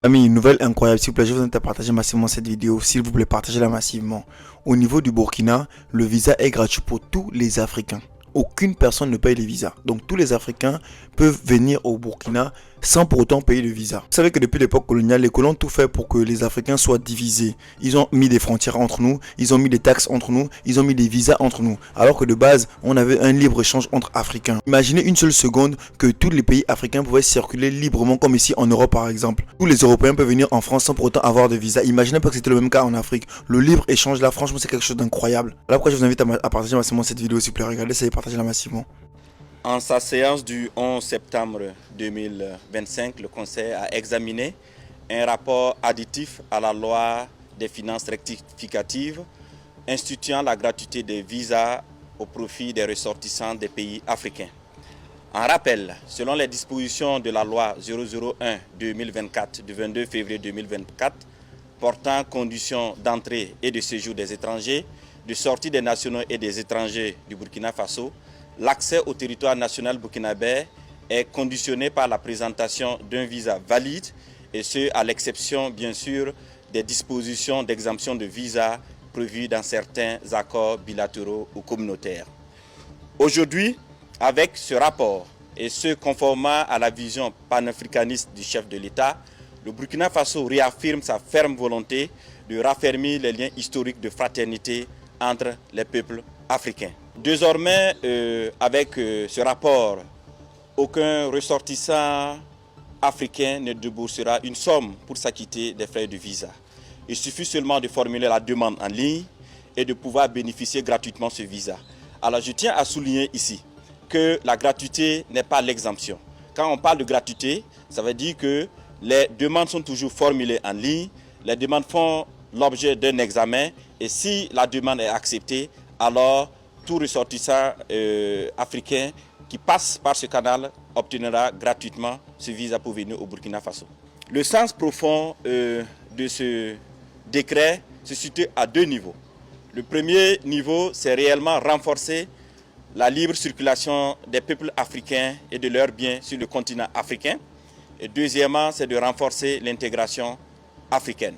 Amis, une nouvelle incroyable, s'il vous plaît, je vous invite à partager massivement cette vidéo, s'il vous plaît, partagez-la massivement. Au niveau du Burkina, le visa est gratuit pour tous les Africains. Aucune personne ne paye les visas. Donc tous les Africains peuvent venir au Burkina sans pour autant payer le visa. Vous savez que depuis l'époque coloniale, les colons ont tout fait pour que les Africains soient divisés. Ils ont mis des frontières entre nous, ils ont mis des taxes entre nous, ils ont mis des visas entre nous. Alors que de base, on avait un libre-échange entre Africains. Imaginez une seule seconde que tous les pays africains pouvaient circuler librement comme ici en Europe par exemple. Tous les Européens peuvent venir en France sans pour autant avoir de visa. Imaginez pas que c'était le même cas en Afrique. Le libre-échange là, franchement, c'est quelque chose d'incroyable. Alors pourquoi je vous invite à partager massivement cette vidéo, s'il vous plaît, regardez ça et partagez-la massivement. En sa séance du 11 septembre 2025, le Conseil a examiné un rapport additif à la loi des finances rectificatives instituant la gratuité des visas au profit des ressortissants des pays africains. En rappel, selon les dispositions de la loi 001-2024 du 22 février 2024 portant conditions d'entrée et de séjour des étrangers, de sortie des nationaux et des étrangers du Burkina Faso, l'accès au territoire national burkinabé est conditionné par la présentation d'un visa valide, et ce, à l'exception, bien sûr, des dispositions d'exemption de visa prévues dans certains accords bilatéraux ou communautaires. Aujourd'hui, avec ce rapport, et ce conformément à la vision panafricaniste du chef de l'État, le Burkina Faso réaffirme sa ferme volonté de raffermir les liens historiques de fraternité entre les peuples africains. Désormais, avec ce rapport, aucun ressortissant africain ne déboursera une somme pour s'acquitter des frais de visa. Il suffit seulement de formuler la demande en ligne et de pouvoir bénéficier gratuitement de ce visa. Alors je tiens à souligner ici que la gratuité n'est pas l'exemption. Quand on parle de gratuité, ça veut dire que les demandes sont toujours formulées en ligne, les demandes font l'objet d'un examen et si la demande est acceptée, alors tout ressortissant africain qui passe par ce canal obtiendra gratuitement ce visa pour venir au Burkina Faso. Le sens profond de ce décret se situe à deux niveaux. Le premier niveau, c'est réellement renforcer la libre circulation des peuples africains et de leurs biens sur le continent africain. Et deuxièmement, c'est de renforcer l'intégration africaine.